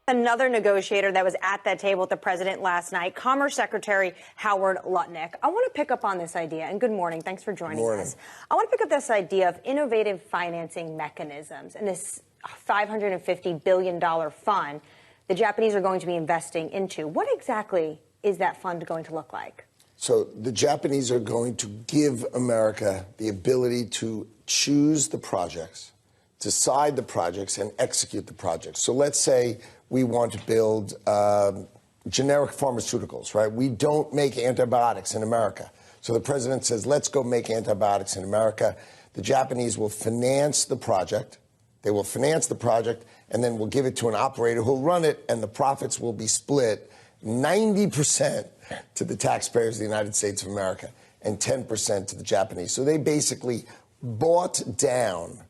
Another negotiator that was at that table with the president last night, Commerce Secretary Howard Lutnick. I want to pick up on this idea, and good morning. Thanks for joining us. I want to pick up this idea of innovative financing mechanisms and this $550 billion fund the Japanese are going to be investing into. What exactly is that fund going to look like? So the Japanese are going to give America the ability to choose the projects, decide the projects, and execute the projects. So let's say we want to build generic pharmaceuticals, right? We don't make antibiotics in America. So the president says, let's go make antibiotics in America. The Japanese will finance the project. They will finance the project, and then we'll give it to an operator who'll run it, and the profits will be split 90% to the taxpayers of the United States of America and 10% to the Japanese. So they basically bought down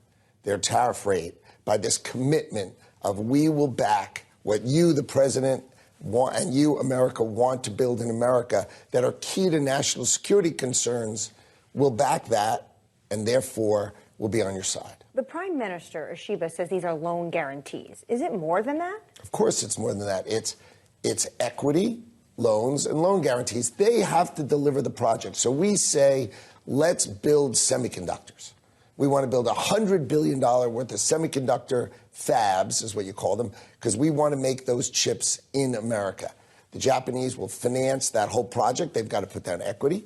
their tariff rate by this commitment of we will back what you, the president, want, and you, America, want to build in America that are key to national security concerns. We'll back that, and therefore we'll be on your side. The Prime Minister, Ishiba, says these are loan guarantees. Is it more than that? Of course it's more than that. It's equity, loans, and loan guarantees. They have to deliver the project. So we say, let's build semiconductors. We want to build $100 billion worth of semiconductor fabs, is what you call them, because we want to make those chips in America. The Japanese will finance that whole project. They've got to put down equity,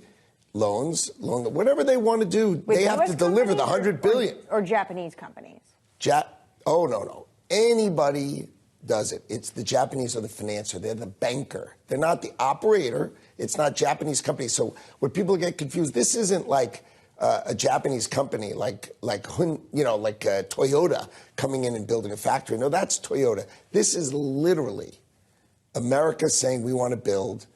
loans, whatever they want to do. They have to deliver the $100 billion. Or Japanese companies? No. Anybody does it. It's the Japanese are the financer. They're the banker. They're not the operator. It's not Japanese companies. So when people get confused, this isn't like a Japanese company like Toyota coming in and building a factory. No, that's Toyota. This is literally America saying we want to build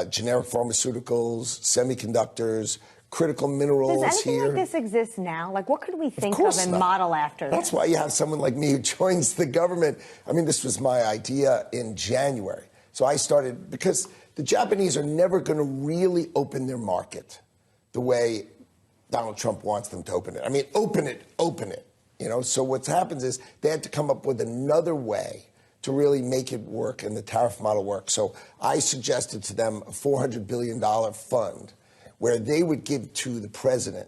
generic pharmaceuticals, semiconductors, critical minerals here. Does anything like this exist now? Like, what could we think of and model after this? That's why you have someone like me who joins the government. I mean, this was my idea in January. So I started, because the Japanese are never going to really open their market the way Donald Trump wants them to open it. I mean, open it. You know, so what happens is they had to come up with another way to really make it work and the tariff model work. So I suggested to them a $400 billion fund where they would give to the president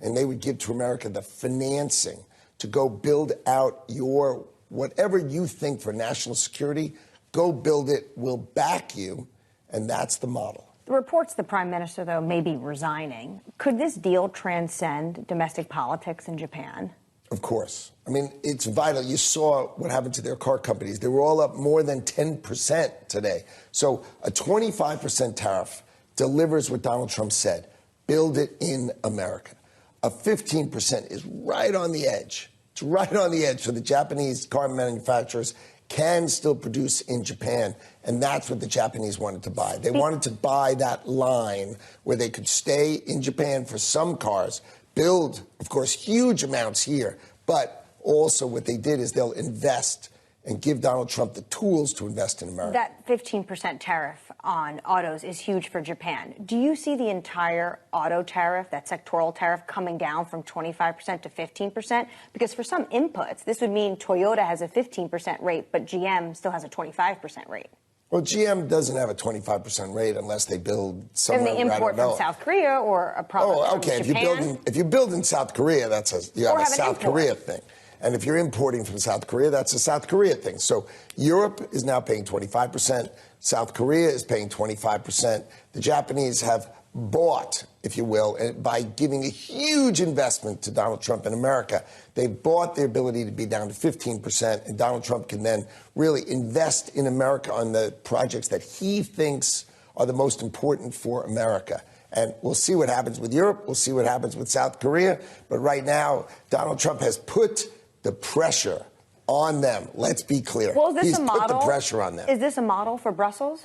and they would give to America the financing to go build out your whatever you think for national security, go build it, we'll back you, and that's the model. The reports the Prime Minister, though, may be resigning. Could this deal transcend domestic politics in Japan? Of course. I mean, it's vital. You saw what happened to their car companies. They were all up more than 10% today. So a 25% tariff delivers what Donald Trump said, build it in America. A 15% is right on the edge. It's right on the edge. So the Japanese car manufacturers can still produce in Japan, and that's what the Japanese wanted to buy. They wanted to buy that line where they could stay in Japan for some cars, build, of course, huge amounts here, but also what they did is they'll invest and give Donald Trump the tools to invest in America. That 15% tariff on autos is huge for Japan. Do you see the entire auto tariff, that sectoral tariff, coming down from 25% to 15%? Because for some inputs, this would mean Toyota has a 15% rate, but GM still has a 25% rate. Well, GM doesn't have a 25% rate unless they build somewhere. And they import from South Korea or a product from Japan. If you build in South Korea, you have a South Korea thing. And if you're importing from South Korea, that's a South Korea thing. So Europe is now paying 25%. South Korea is paying 25%. The Japanese have bought, if you will, by giving a huge investment to Donald Trump in America. They bought the ability to be down to 15%, and Donald Trump can then really invest in America on the projects that he thinks are the most important for America. And we'll see what happens with Europe. We'll see what happens with South Korea. But right now, Donald Trump has put the pressure on them. Let's be clear. Well, is this He's a model? Put the pressure on them. Is this a model for Brussels?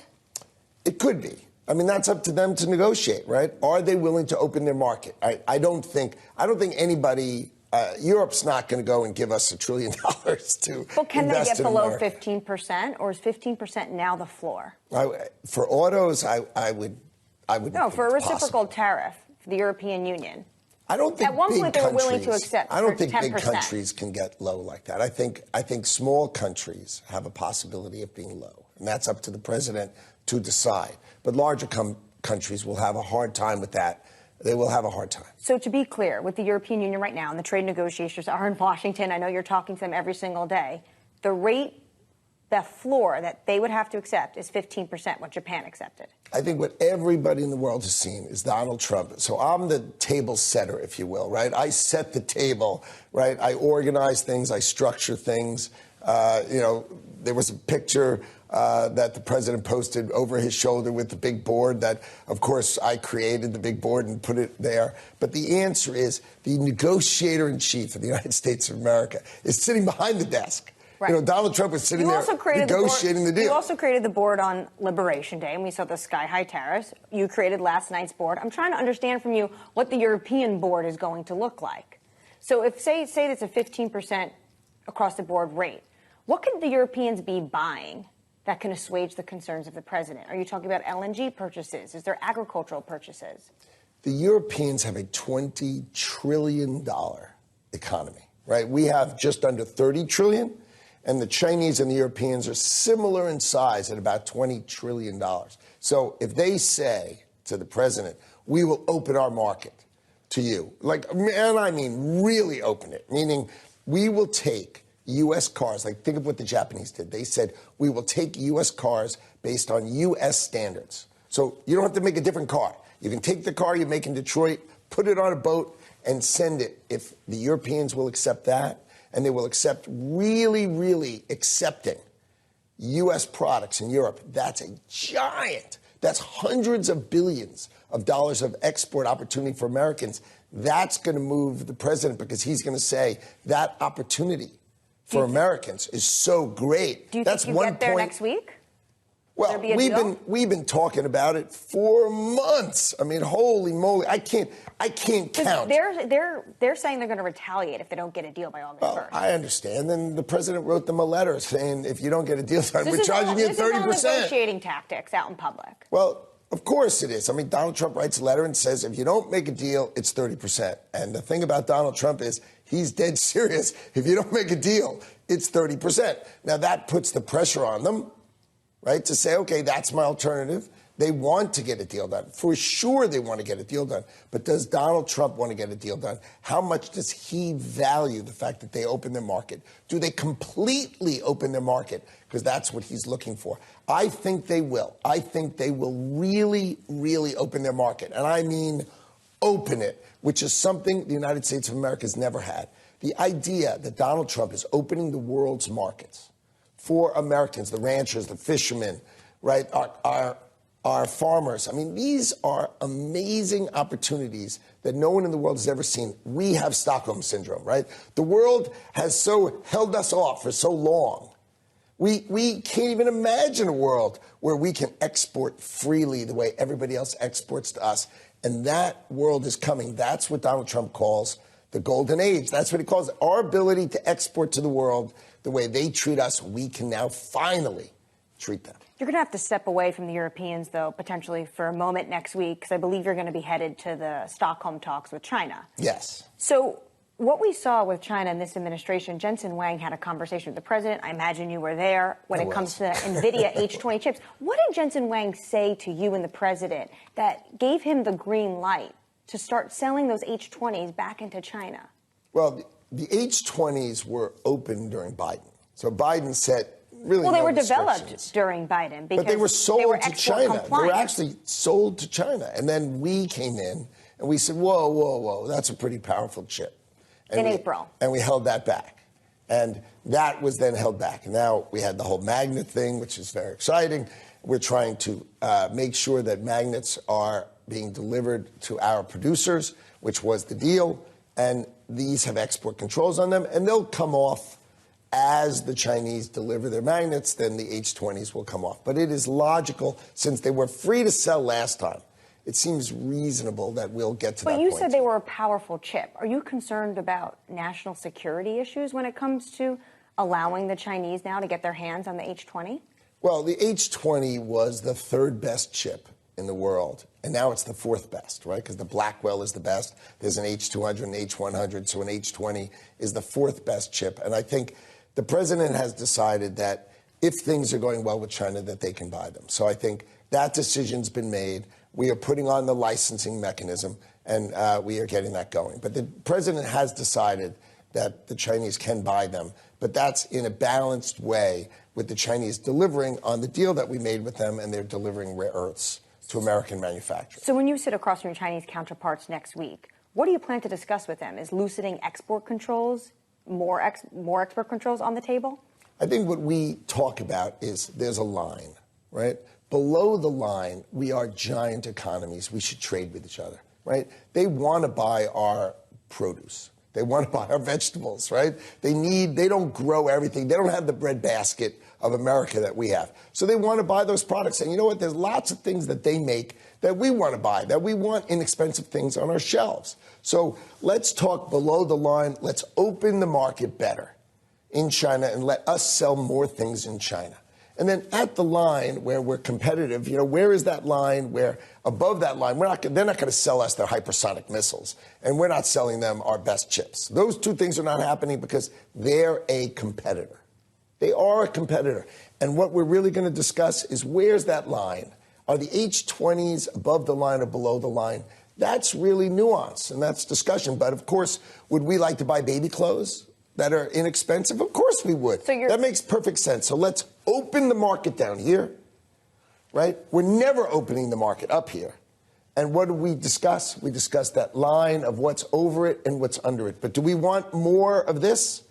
It could be. I mean, that's up to them to negotiate, right? Are they willing to open their market? I don't think anybody. Europe's not going to go and give us $1 trillion to. Well, can they get below America. 15%, or is 15% now the floor? For autos, I would. No, for a reciprocal tariff for the European Union. I don't think at one point they were willing to accept. I don't think 10%. big countries can get low like that. I think small countries have a possibility of being low, and that's up to the president to decide. But larger countries will have a hard time with that. They will have a hard time. So to be clear, with the European Union right now, and the trade negotiations are in Washington, I know you're talking to them every single day, the rate, the floor that they would have to accept is 15%, what Japan accepted. I think what everybody in the world has seen is Donald Trump. So I'm the table setter, if you will, right? I set the table, right? I organize things, I structure things. There was a picture that the president posted over his shoulder with the big board that, of course, I created the big board and put it there. But the answer is the negotiator-in-chief of the United States of America is sitting behind the desk. Right. Donald Trump was sitting there negotiating the deal. You also created the board on Liberation Day, and we saw the sky-high tariffs. You created last night's board. I'm trying to understand from you what the European board is going to look like. So if, say it's a 15% across-the-board rate, what could the Europeans be buying that can assuage the concerns of the president? Are you talking about LNG purchases? Is there agricultural purchases? The Europeans have a $20 trillion economy, right? We have just under $30 trillion. And the Chinese and the Europeans are similar in size at about $20 trillion. So if they say to the president, we will open our market to you, and I mean really open it, meaning we will take U.S. cars, think of what the Japanese did. They said, we will take U.S. cars based on U.S. standards. So you don't have to make a different car. You can take the car you make in Detroit, put it on a boat, and send it. If the Europeans will accept that, and they will accept really, really accepting U.S. products in Europe, that's a giant. That's hundreds of billions of dollars of export opportunity for Americans. That's going to move the president because he's going to say that opportunity for Americans is so great. Do you think you get there next week? Well, we've been talking about it for months. I mean, holy moly, I can't count. They're saying they're going to retaliate if they don't get a deal by August 1st. I understand. Then the president wrote them a letter saying, if you don't get a deal done, we're charging you 30%. This is all negotiating tactics out in public. Well, of course it is. I mean, Donald Trump writes a letter and says, if you don't make a deal, it's 30%. And the thing about Donald Trump is he's dead serious. If you don't make a deal, it's 30%. Now, that puts the pressure on them, right, to say, okay, that's my alternative. They want to get a deal done. For sure they want to get a deal done. But does Donald Trump want to get a deal done? How much does he value the fact that they open their market? Do they completely open their market? Because that's what he's looking for. I think they will. I think they will really, really open their market. And I mean open it, which is something the United States of America has never had. The idea that Donald Trump is opening the world's markets for Americans, the ranchers, the fishermen, right, our farmers. I mean, these are amazing opportunities that no one in the world has ever seen. We have Stockholm Syndrome, right? The world has so held us off for so long. We can't even imagine a world where we can export freely the way everybody else exports to us. And that world is coming. That's what Donald Trump calls the golden age. That's what he calls it. Our ability to export to the world the way they treat us, we can now finally treat them. You're going to have to step away from the Europeans, though, potentially for a moment next week, because I believe you're going to be headed to the Stockholm talks with China. Yes. So what we saw with China in this administration, Jensen Huang had a conversation with the president. I imagine you were there when it comes to NVIDIA H20 chips. What did Jensen Huang say to you and the president that gave him the green light to start selling those H20s back into China? Well, the H20s were open during Biden. So Biden set really well, they were developed during Biden because but they were sold to China. Compliant. They were actually sold to China. And then we came in and we said, whoa, whoa, whoa, that's a pretty powerful chip. And April. And we held that back. And that was then held back. And now we had the whole magnet thing, which is very exciting. We're trying to make sure that magnets are being delivered to our producers, which was the deal. And these have export controls on them. And they'll come off as the Chinese deliver their magnets, then the H20s will come off. But it is logical, since they were free to sell last time, it seems reasonable that we'll get to that point. But you said they were a powerful chip. Are you concerned about national security issues when it comes to allowing the Chinese now to get their hands on the H20? Well, the H20 was the third best chip in the world. and now it's the fourth best, right? Because the Blackwell is the best. There's an H200 and H100, so an H20 is the fourth best chip. And I think the president has decided that if things are going well with China, that they can buy them. So I think that decision's been made. We are putting on the licensing mechanism, and we are getting that going. But the president has decided that the Chinese can buy them, but that's in a balanced way with the Chinese delivering on the deal that we made with them, and they're delivering rare earths to American manufacturers. So when you sit across from your Chinese counterparts next week, what do you plan to discuss with them? Is loosening export controls, more export controls on the table? I think what we talk about is there's a line, right? Below the line, we are giant economies. We should trade with each other, right? They want to buy our produce. They want to buy our vegetables, right? They don't grow everything. They don't have the breadbasket of America that we have. So they want to buy those products. And you know what? There's lots of things that they make that we want to buy, that we want inexpensive things on our shelves. So let's talk below the line. Let's open the market better in China and let us sell more things in China. And then at the line where we're competitive, where is that line where above that line, they're not going to sell us their hypersonic missiles, and we're not selling them our best chips. Those two things are not happening because they're a competitor. They are a competitor. And what we're really going to discuss is where's that line? Are the H20s above the line or below the line? That's really nuance, and that's discussion. But, of course, would we like to buy baby clothes that are inexpensive? Of course we would. That makes perfect sense. So let's open the market down here, right? We're never opening the market up here. And what do we discuss? We discuss that line of what's over it and what's under it. But do we want more of this?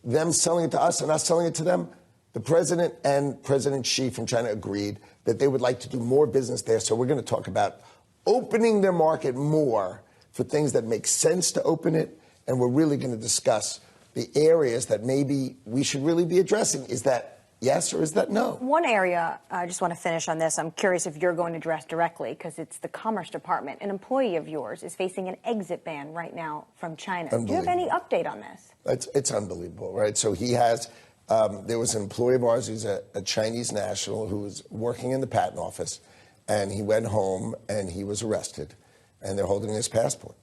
Them selling it to us and us selling it to them? The president and President Xi from China agreed that they would like to do more business there. So we're going to talk about opening their market more for things that make sense to open it. And we're really going to discuss the areas that maybe we should really be addressing. Is that yes or is that no? One area, I just want to finish on this. I'm curious if you're going to address directly, because it's the Commerce Department. An employee of yours is facing an exit ban right now from China. Do you have any update on this? It's unbelievable, right? So he has, there was an employee of ours who's a Chinese national who was working in the patent office, and he went home and he was arrested, and they're holding his passport.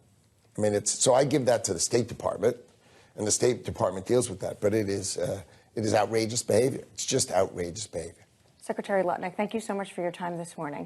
I mean, so I give that to the State Department, and the State Department deals with that, but it is outrageous behavior. It's just outrageous behavior. Secretary Lutnick, thank you so much for your time this morning.